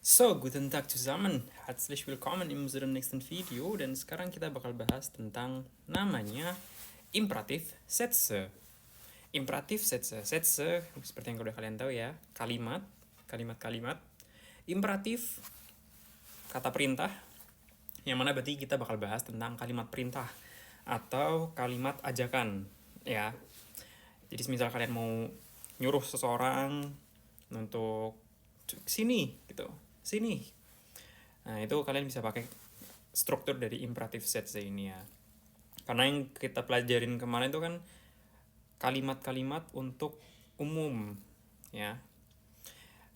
So, guten Tag zusammen. Herzlich willkommen in unserem nächsten Video. Dan sekarang kita bakal bahas tentang namanya imperatif Sätze. Imperatif Sätze. Sätze, seperti yang udah kalian tahu ya, kalimat, kalimat-kalimat. Imperatif, kata perintah, yang mana berarti kita bakal bahas tentang kalimat perintah atau kalimat ajakan, ya. Jadi misal kalian mau nyuruh seseorang untuk sini gitu, sini. Nah, itu kalian bisa pakai struktur dari imperatif Sätze ini ya. Karena yang kita pelajarin kemarin itu kan kalimat-kalimat untuk umum ya.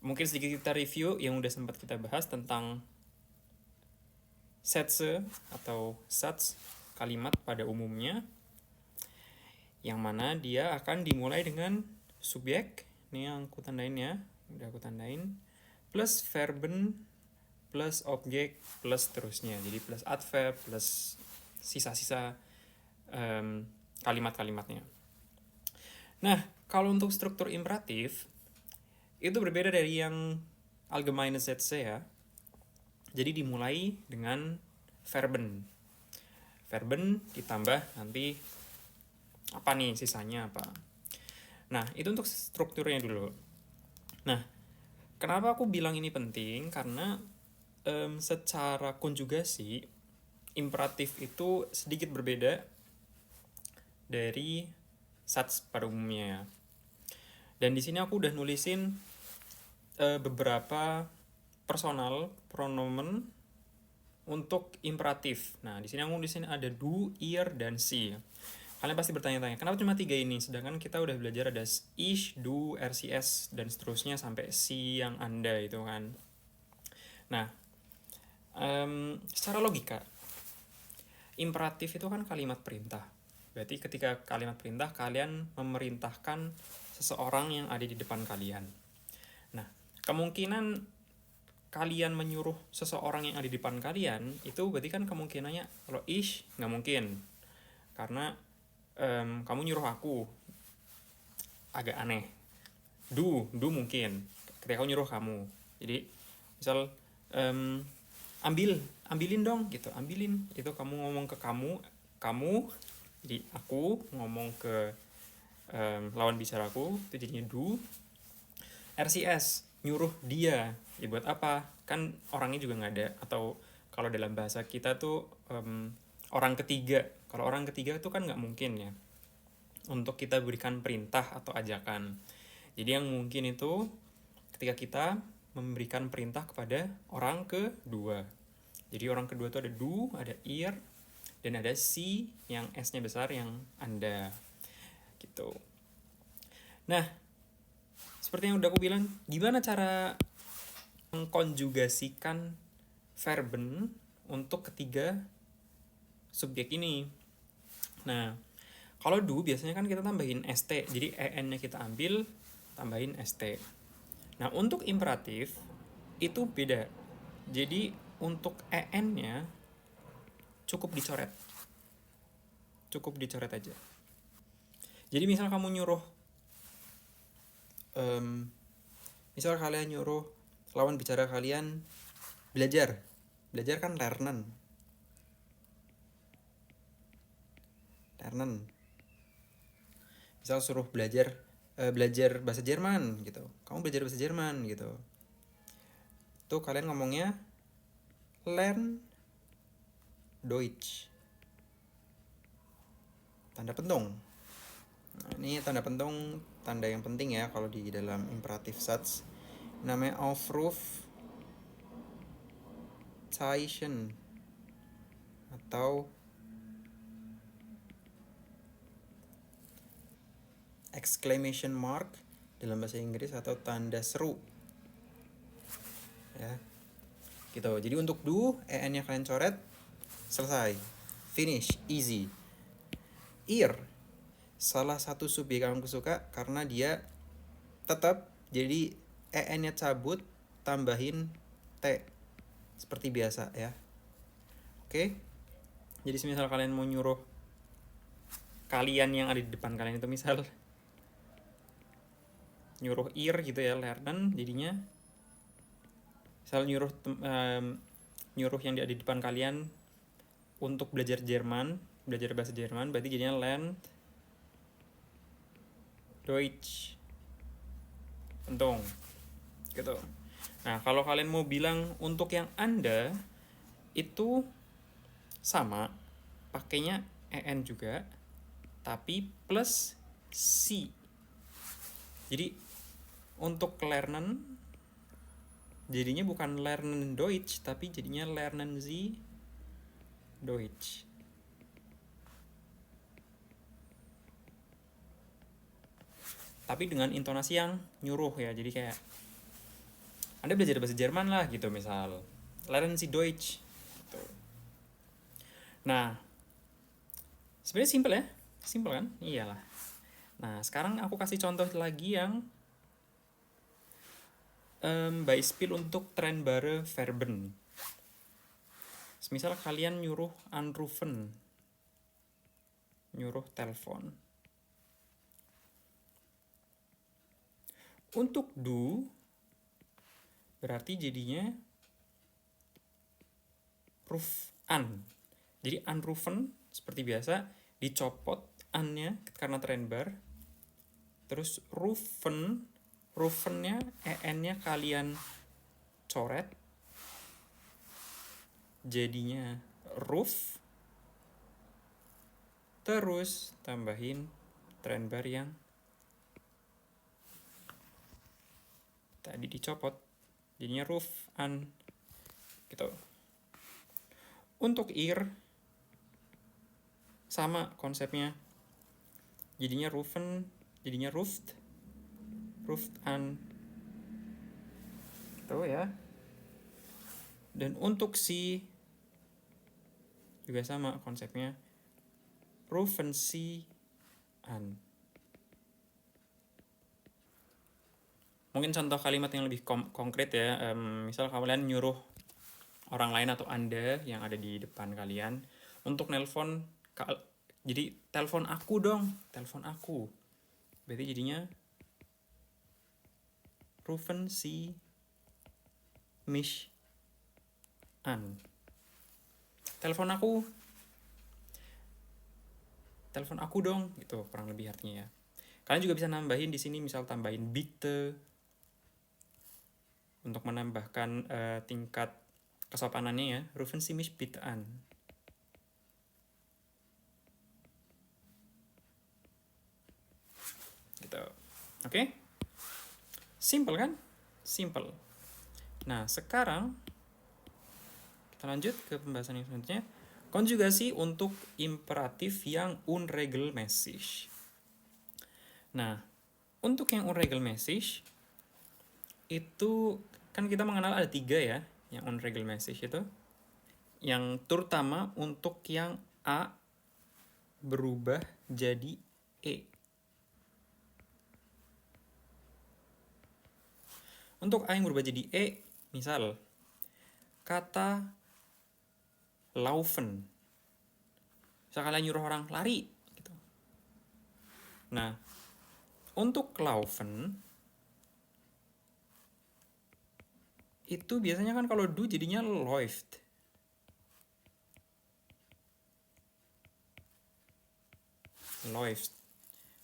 Mungkin sedikit kita review yang udah sempat kita bahas tentang Sätze atau Satz, kalimat pada umumnya, yang mana dia akan dimulai dengan subjek, ini yang aku tandain ya, udah aku tandain, plus verben, plus objek, plus terusnya. Jadi plus adverb, plus sisa-sisa kalimat-kalimatnya. Nah, kalau untuk struktur imperatif, itu berbeda dari yang allgemeine Sätze ya. Jadi dimulai dengan verben. Verben ditambah nanti apa nih sisanya apa. Nah, itu untuk strukturnya dulu. Nah, kenapa aku bilang ini penting? Karena secara konjugasi, imperatif itu sedikit berbeda dari Satz pada umumnya ya. Dan di sini aku udah nulisin beberapa personal pronomen untuk imperatif. Nah, di sini aku nulisin ada do, ir, dan sie. Kalian pasti bertanya-tanya, kenapa cuma 3 ini? Sedangkan kita udah belajar ada ich, do, rcs, dan seterusnya sampai si yang anda itu kan. Nah, secara logika, imperatif itu kan kalimat perintah. Berarti ketika kalimat perintah, kalian memerintahkan seseorang yang ada di depan kalian. Nah, kemungkinan kalian menyuruh seseorang yang ada di depan kalian, itu berarti kan kemungkinannya, kalau ich, nggak mungkin. Karena kamu nyuruh aku, agak aneh. Do mungkin, ketika aku nyuruh kamu. Jadi, misal, ambilin dong, gitu, ambilin. Itu kamu ngomong ke kamu, jadi aku ngomong ke lawan bicaraku, itu jadinya do. RCS, nyuruh dia, ya buat apa? Kan orangnya juga nggak ada. Atau kalau dalam bahasa kita tuh orang ketiga. Kalau orang ketiga tuh kan nggak mungkin ya untuk kita berikan perintah atau ajakan. Jadi yang mungkin itu ketika kita memberikan perintah kepada orang kedua. Jadi orang kedua itu ada do, ada ir, dan ada si yang S-nya besar yang anda. Gitu. Nah, seperti yang udah aku bilang, gimana cara mengkonjugasikan verben untuk ketiga subjek ini? Nah, kalau do biasanya kan kita tambahin st, jadi en-nya kita ambil, tambahin st. Nah, untuk imperatif itu beda. Jadi untuk en-nya cukup dicoret. Cukup dicoret aja. Jadi misal kamu nyuruh, misal kalian nyuruh lawan bicara kalian belajar. Belajar kan lernen. Misal suruh belajar bahasa Jerman gitu. Kamu belajar bahasa Jerman gitu. Tuh kalian ngomongnya lern Deutsch. Tanda pentung. Nah, ini tanda pentung, tanda yang penting ya kalau di dalam imperatif Satz. Namanya Aufrufzeichen atau exclamation mark dalam bahasa Inggris atau tanda seru. Ya. Gitu. Jadi untuk do, en-nya kalian coret, selesai. Finish, easy. Ir, salah satu subjek yang aku suka karena dia tetap jadi en-nya cabut, tambahin t seperti biasa ya. Oke. Jadi misal kalian mau nyuruh kalian yang ada di depan kalian itu misal nyuruh ir gitu ya, lernen, jadinya Misal nyuruh yang ada di depan kalian untuk belajar bahasa Jerman, berarti jadinya lernt Deutsch. Untung. Gitu. Nah, kalau kalian mau bilang untuk yang Anda, itu sama, pakainya en juga, tapi plus si. Jadi, untuk lernen, jadinya bukan lernen Deutsch, tapi jadinya lernen Sie Deutsch. Tapi dengan intonasi yang nyuruh ya, jadi kayak Anda belajar bahasa Jerman lah gitu misal. Lernen Sie Deutsch. Gitu. Nah, sebenarnya simple ya. Simple kan? Iyalah. Nah, sekarang aku kasih contoh lagi yang Beispiel untuk trennbare Verben. Misal kalian nyuruh anrufen, nyuruh telepon. Untuk du, berarti jadinya ruf an. Jadi anrufen seperti biasa dicopot an-nya karena trennbar. Terus rufennya en-nya kalian coret. Jadinya ruf. Terus tambahin trennbar yang tadi dicopot. Jadinya ruf an gitu. Untuk ir sama konsepnya. Jadinya rufen, jadinya ruft an. Gitu ya. Dan untuk si juga sama konsepnya. Rufen si an. Mungkin contoh kalimat yang lebih konkret ya. Misal kalian nyuruh orang lain atau Anda yang ada di depan kalian untuk nelpon, jadi telepon aku dong, telepon aku. Berarti jadinya rufen si mich an. Telepon aku dong, gitu kurang lebih artinya ya. Kalian juga bisa nambahin di sini, misal tambahin bitte untuk menambahkan tingkat kesopanannya ya. Rufen Sie mich bitte an. Gitu. Oke? Simple kan? Simple. Nah, sekarang kita lanjut ke pembahasan yang selanjutnya. Konjugasi untuk imperatif yang unregelmäßig. Nah, untuk yang unregelmäßig itu kan kita mengenal ada 3 ya, yang unregelmäßig itu. Yang terutama untuk yang A berubah jadi E. Untuk A yang berubah jadi E, misal kata laufen. Misal kalian nyuruh orang lari gitu. Nah, untuk laufen itu biasanya kan kalau du jadinya läuft.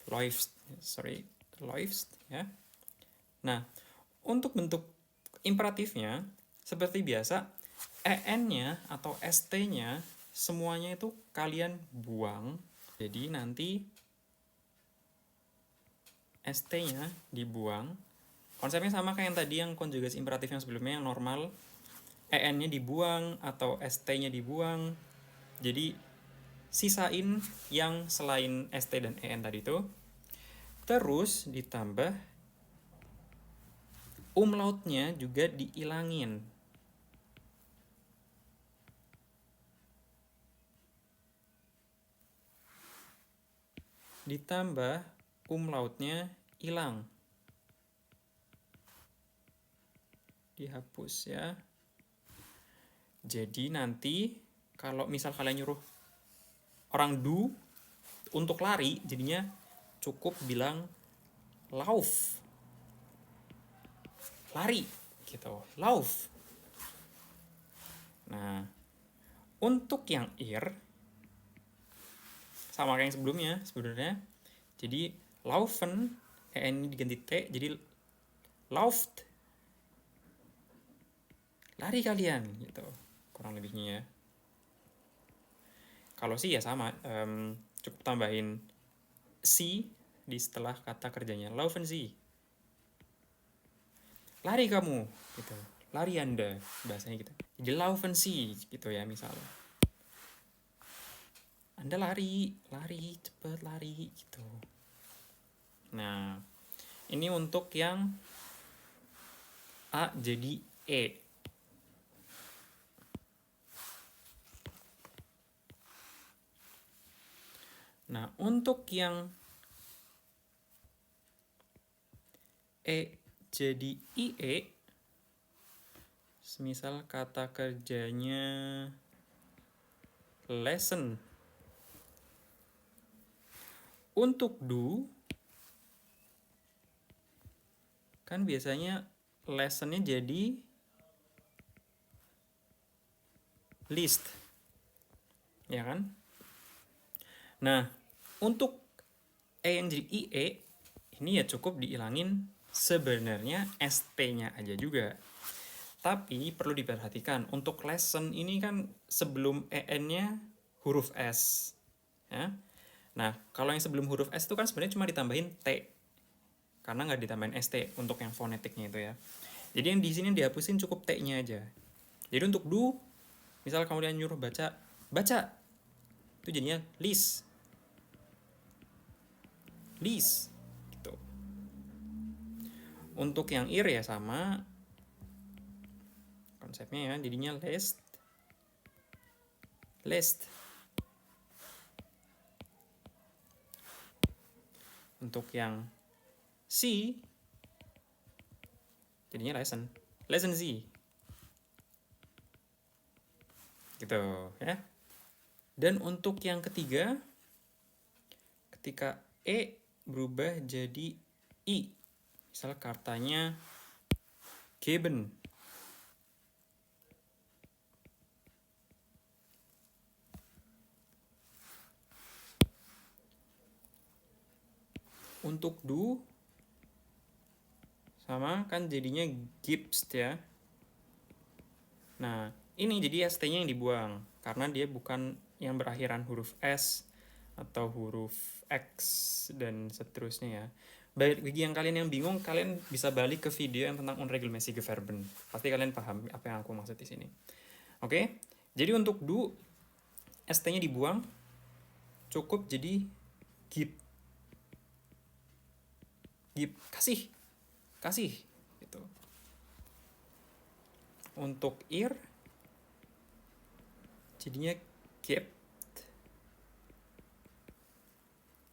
Läuft ya. Nah, untuk bentuk imperatifnya seperti biasa, en-nya atau st-nya semuanya itu kalian buang. Jadi nanti st-nya dibuang. Konsepnya sama kayak yang tadi yang konjugasi imperatif yang sebelumnya yang normal. En-nya dibuang atau st-nya dibuang. Jadi sisain yang selain st dan en tadi itu. Terus ditambah umlautnya juga diilangin. Ditambah umlautnya hilang. Dihapus ya. Jadi nanti kalau misal kalian nyuruh orang du untuk lari, jadinya cukup bilang lauf. Lari gitu. Lauf. Nah, untuk yang ir sama kayak yang sebelumnya sebenarnya. Jadi laufen, en ini diganti t jadi lauft. Lari kalian gitu. Kurang lebihnya ya. Kalau sih ya sama, cukup tambahin si di setelah kata kerjanya. Laufen sie. Lari kamu gitu. Lari Anda bahasanya gitu. Jadi laufen sie gitu ya misalnya. Anda lari, lari, cepet lari gitu. Nah, ini untuk yang A jadi E. Nah, untuk yang E jadi IE, misal kata kerjanya lesson. Untuk do, kan biasanya lessonnya jadi list, ya kan? Nah, untuk E yang jadi IE, ini ya cukup dihilangin sebenarnya ST-nya aja juga. Tapi perlu diperhatikan, untuk lesson ini kan sebelum EN-nya huruf S. Ya. Nah, kalau yang sebelum huruf S itu kan sebenarnya cuma ditambahin T. Karena nggak ditambahin ST untuk yang fonetiknya itu ya. Jadi yang di sini dihapusin cukup T-nya aja. Jadi untuk do, misal kamu nyuruh baca, baca. Itu jadinya list. List. Gitu. Untuk yang ir ya sama konsepnya ya, jadinya list. List. Untuk yang C jadinya lesson. Lesson Z. Gitu ya. Dan untuk yang ketiga, ketika E berubah jadi I. Misal katanya geben. Untuk do sama kan jadinya gibst ya. Nah, ini jadi ST-nya yang dibuang karena dia bukan yang berakhiran huruf S atau huruf X dan seterusnya ya. Bagi yang kalian yang bingung, kalian bisa balik ke video yang tentang unregelmäßige Verben. Pasti kalian paham apa yang aku maksud di sini. Oke? Jadi untuk do ST-nya dibuang, cukup jadi gib. Gib, kasih. Kasih gitu. Untuk ir jadinya kept.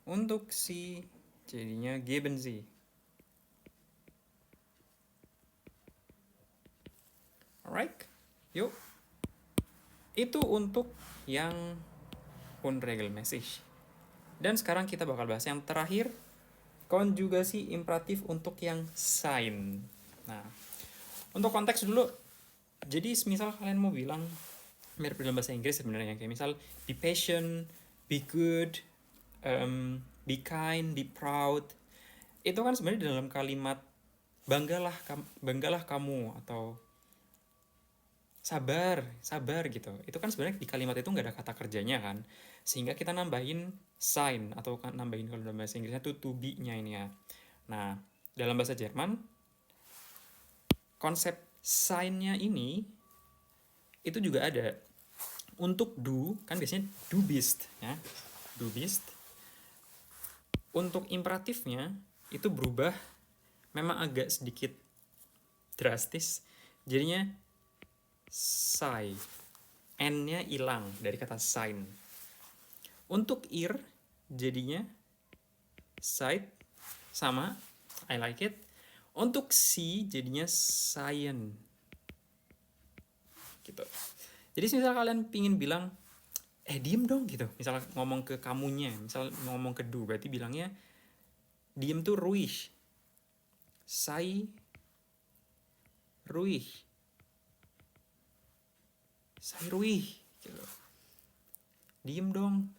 Untuk si jadinya geben sie. Alright, yuk. Itu untuk yang unregelmäßig. Dan sekarang kita bakal bahas yang terakhir, konjugasi imperatif untuk yang sein. Nah, untuk konteks dulu, jadi misal kalian mau bilang mirip dalam bahasa Inggris sebenarnya, kayak misal be patient, be good, be kind, be proud. Itu kan sebenarnya dalam kalimat banggalah kamu atau sabar gitu. Itu kan sebenarnya di kalimat itu nggak ada kata kerjanya kan, sehingga kita nambahin sign atau nambahin kalau dalam bahasa Inggrisnya tuh to be-nya ini ya. Nah, dalam bahasa Jerman konsep sign-nya ini itu juga ada. Untuk do kan biasanya du bist ya, du bist. Untuk imperatifnya itu berubah, memang agak sedikit drastis, jadinya sei. N-nya hilang dari kata sign. Untuk ir jadinya sight sama I like it. Untuk si jadinya science. Gitu. Jadi misal kalian pingin bilang diem dong gitu. Misal ngomong ke kamunya, misal ngomong ke du, berarti bilangnya diem tuh ruhig. Sei ruhig. Sei ruhig gitu. Diem dong.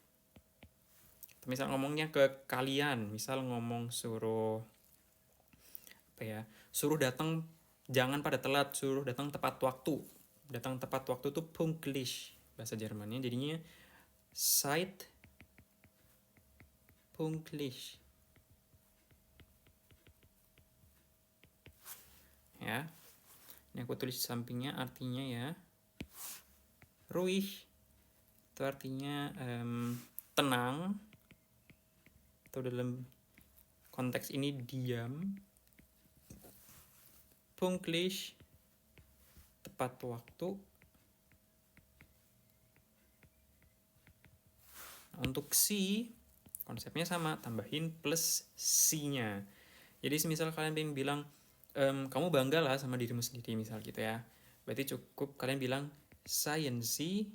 Misal ngomongnya ke kalian, misal ngomong suruh apa ya? Suruh datang jangan pada telat, suruh datang tepat waktu. Datang tepat waktu tuh pünktlich bahasa Jermannya. Jadinya seid pünktlich. Ya. Ini aku tulis di sampingnya artinya ya. Ruhig itu artinya tenang, atau dalam konteks ini diam. Pünktlich tepat waktu. Nah, untuk si konsepnya sama, tambahin plus si-nya. Jadi misal kalian pengen bilang kamu bangga lah sama dirimu sendiri misal gitu ya. Berarti cukup kalian bilang seien Sie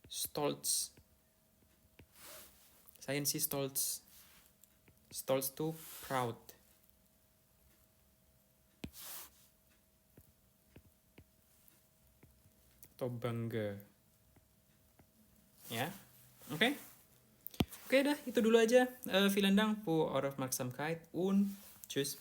stolz. Seien Sie stolz. Stolz to proud. Atau bangga. Ya. Oke. Oke dah, itu dulu aja. Vielen Dank für eure Aufmerksamkeit und tschüss.